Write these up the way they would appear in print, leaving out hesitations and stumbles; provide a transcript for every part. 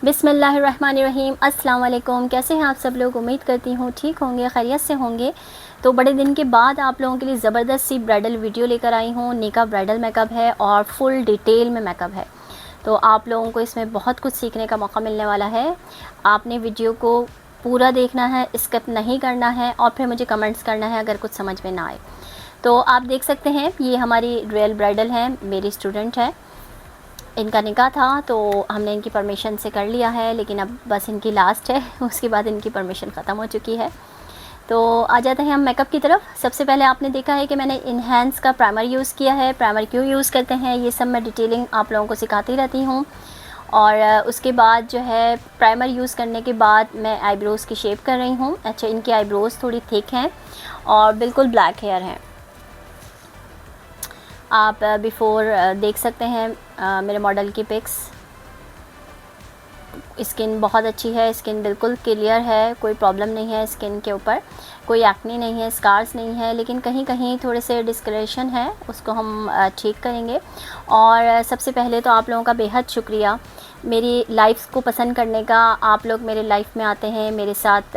बिस्मिल्लाहिर्रहमानिर्रहीम। अस्सलाम वालेकुम। कैसे हैं आप सब लोग? उम्मीद करती हूँ ठीक होंगे, खैरियत से होंगे। तो बड़े दिन के बाद आप लोगों के लिए ज़बरदस्त सी ब्राइडल वीडियो लेकर आई हूँ। निका ब्राइडल मेकअप है और फुल डिटेल में मेकअप है, तो आप लोगों को इसमें बहुत कुछ सीखने का मौका मिलने वाला है। आपने वीडियो को पूरा देखना है, स्किप नहीं करना है और फिर मुझे कमेंट्स करना है अगर कुछ समझ में ना आए। तो आप देख सकते हैं ये हमारी रियल ब्राइडल है, मेरी स्टूडेंट है। इनका निकाह था तो हमने इनकी परमिशन से कर लिया है, लेकिन अब बस इनकी लास्ट है, उसके बाद इनकी परमिशन ख़त्म हो चुकी है। तो आ जाते हैं हम मेकअप की तरफ। सबसे पहले आपने देखा है कि मैंने इन्हेंस का प्राइमर यूज़ किया है। प्राइमर क्यों यूज़ करते हैं ये सब मैं डिटेलिंग आप लोगों को सिखाती रहती हूँ। और उसके बाद जो है प्राइमर यूज़ करने के बाद मैं आईब्रोज़ की शेप कर रही हूँ। अच्छा, इनकी आईब्रोज़ थोड़ी थिक हैं और बिल्कुल ब्लैक हेयर हैं। आप बिफ़ोर देख सकते हैं मेरे मॉडल की पिक्स। स्किन बहुत अच्छी है, स्किन बिल्कुल क्लियर है, कोई प्रॉब्लम नहीं है स्किन के ऊपर, कोई एक्ने नहीं है, स्कार्स नहीं है, लेकिन कहीं कहीं थोड़े से डिस्कलरेशन है, उसको हम ठीक करेंगे। और सबसे पहले तो आप लोगों का बेहद शुक्रिया मेरी लाइफ़ को पसंद करने का। आप लोग मेरे लाइफ में आते हैं, मेरे साथ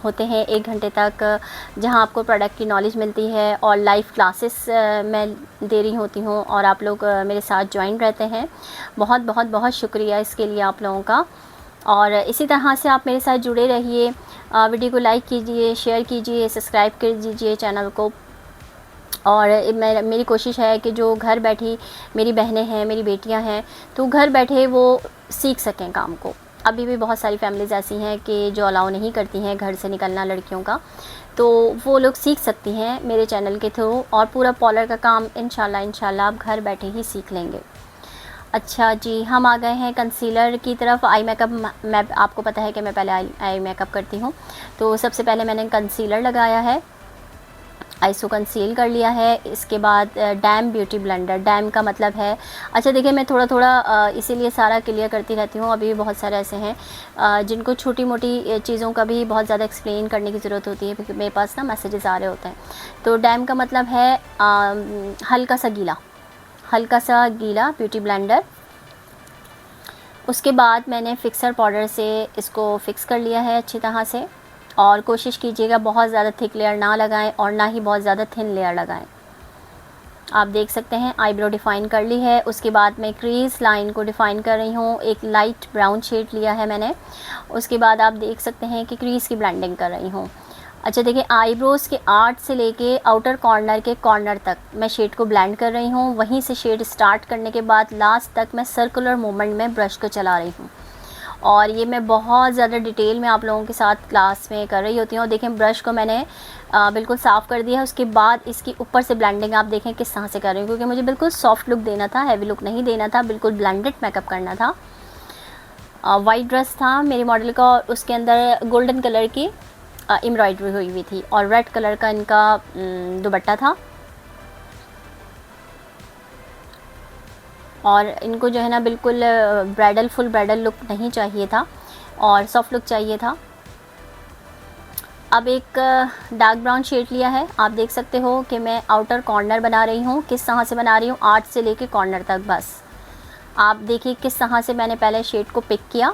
होते हैं 1 घंटे तक, जहां आपको प्रोडक्ट की नॉलेज मिलती है और लाइव क्लासेस मैं दे रही होती हूं और आप लोग मेरे साथ ज्वाइन रहते हैं। बहुत बहुत बहुत शुक्रिया इसके लिए आप लोगों का। और इसी तरह से आप मेरे साथ जुड़े रहिए। वीडियो को लाइक कीजिए, शेयर कीजिए, सब्सक्राइब कर दीजिए चैनल को। और मेरी कोशिश है कि जो घर बैठी मेरी बहनें हैं, मेरी बेटियां हैं, तो घर बैठे वो सीख सकें काम को। अभी भी बहुत सारी फैमिलीज़ ऐसी हैं कि जो अलाउ नहीं करती हैं घर से निकलना लड़कियों का, तो वो लोग सीख सकती हैं मेरे चैनल के थ्रू। और पूरा पार्लर का काम इंशाल्लाह आप घर बैठे ही सीख लेंगे। अच्छा जी, हम आ गए हैं कंसीलर की तरफ। आई मेकअप मैं आपको पता है कि मैं पहले आई मेकअप करती हूँ, तो सबसे पहले मैंने कंसीलर लगाया है, आइस को कंसील कर लिया है। इसके बाद डैम ब्यूटी ब्लेंडर, डैम का मतलब है, अच्छा देखिए मैं थोड़ा थोड़ा इसीलिए सारा क्लियर करती रहती हूँ। अभी भी बहुत सारे ऐसे हैं जिनको छोटी मोटी चीज़ों का भी बहुत ज़्यादा एक्सप्लेन करने की ज़रूरत होती है, क्योंकि मेरे पास ना मैसेजेस आ रहे होते हैं। तो डैम का मतलब है हल्का सा गीला ब्यूटी ब्लेंडर। उसके बाद मैंने फिक्सर पाउडर से इसको फिक्स कर लिया है अच्छी तरह से। और कोशिश कीजिएगा बहुत ज़्यादा थिक लेयर ना लगाएं और ना ही बहुत ज़्यादा थिन लेयर लगाएं। आप देख सकते हैं आईब्रो डिफ़ाइन कर ली है। उसके बाद मैं क्रीज़ लाइन को डिफ़ाइन कर रही हूँ, एक लाइट ब्राउन शेड लिया है मैंने। उसके बाद आप देख सकते हैं कि क्रीज़ की ब्लेंडिंग कर रही हूँ। अच्छा देखिए, आईब्रोज़ के आर्ट से लेके आउटर कॉर्नर के कॉर्नर तक मैं शेड को ब्लेंड कर रही हूँ। वहीं से शेड स्टार्ट करने के बाद लास्ट तक मैं सर्कुलर मूवमेंट में ब्रश को चला रही हूँ। और ये मैं बहुत ज़्यादा डिटेल में आप लोगों के साथ क्लास में कर रही होती हूँ। और देखें ब्रश को मैंने बिल्कुल साफ़ कर दिया है। उसके बाद इसकी ऊपर से ब्लेंडिंग आप देखें किस तरह से कर रही हूँ, क्योंकि मुझे बिल्कुल सॉफ्ट लुक देना था, हैवी लुक नहीं देना था, बिल्कुल ब्लेंडेड मेकअप करना था। वाइट ड्रेस था मेरे मॉडल का और उसके अंदर गोल्डन कलर की एम्ब्रॉयडरी हुई थी और रेड कलर का इनका दुपट्टा था। और इनको जो है ना बिल्कुल फुल ब्राइडल लुक नहीं चाहिए था और सॉफ्ट लुक चाहिए था। अब एक डार्क ब्राउन शेड लिया है। आप देख सकते हो कि मैं आउटर कॉर्नर बना रही हूँ। किस तरह से बना रही हूँ, आर्ट से लेके कॉर्नर तक। बस आप देखिए किस तरह से मैंने पहले शेड को पिक किया,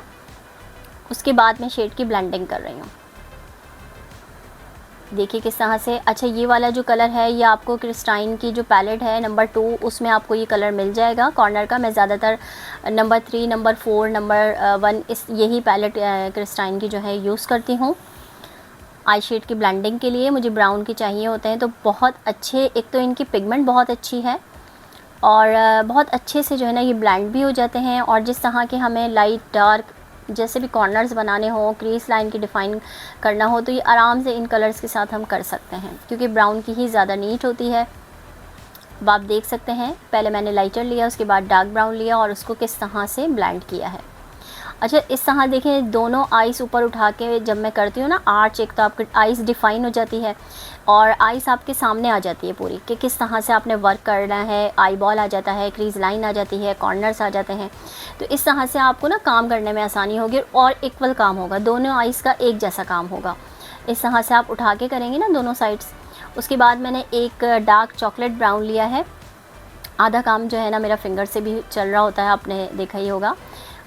उसके बाद मैं शेड की ब्लेंडिंग कर रही हूँ। देखिए किस तरह से। अच्छा, ये वाला जो कलर है ये आपको क्रिस्टाइन की जो पैलेट है नंबर 2, उसमें आपको ये कलर मिल जाएगा कॉर्नर का। मैं ज़्यादातर नंबर 3, नंबर 4, नंबर 1 यही पैलेट क्रिस्टाइन की जो है यूज़ करती हूँ आई शेड की ब्लेंडिंग के लिए। मुझे ब्राउन के चाहिए होते हैं, तो बहुत अच्छे, एक तो इनकी पिगमेंट बहुत अच्छी है और बहुत अच्छे से जो है ना ये ब्लेंड भी हो जाते हैं। और जिस तरह के हमें लाइट डार्क जैसे भी कॉर्नर्स बनाने हो, क्रीज लाइन की डिफ़ाइन करना हो, तो ये आराम से इन कलर्स के साथ हम कर सकते हैं, क्योंकि ब्राउन की ही ज़्यादा नीट होती है। अब आप देख सकते हैं पहले मैंने लाइटर लिया, उसके बाद डार्क ब्राउन लिया और उसको किस तरह से ब्लेंड किया है। अच्छा, इस तरह देखें दोनों आइस ऊपर उठा के जब मैं करती हूँ ना आर्च, एक तो आपकी आइस डिफ़ाइन हो जाती है और आइस आपके सामने आ जाती है पूरी, कि किस तरह से आपने वर्क करना है। आई बॉल आ जाता है, क्रीज लाइन आ जाती है, कॉर्नर्स आ जाते हैं। तो इस तरह से आपको ना काम करने में आसानी होगी और इक्वल काम होगा, दोनों आइस का एक जैसा काम होगा। इस तरह से आप उठा के करेंगे ना दोनों साइड्स। उसके बाद मैंने एक डार्क चॉकलेट ब्राउन लिया है। आधा काम जो है ना मेरा फिंगर से भी चल रहा होता है, आपने देखा ही होगा।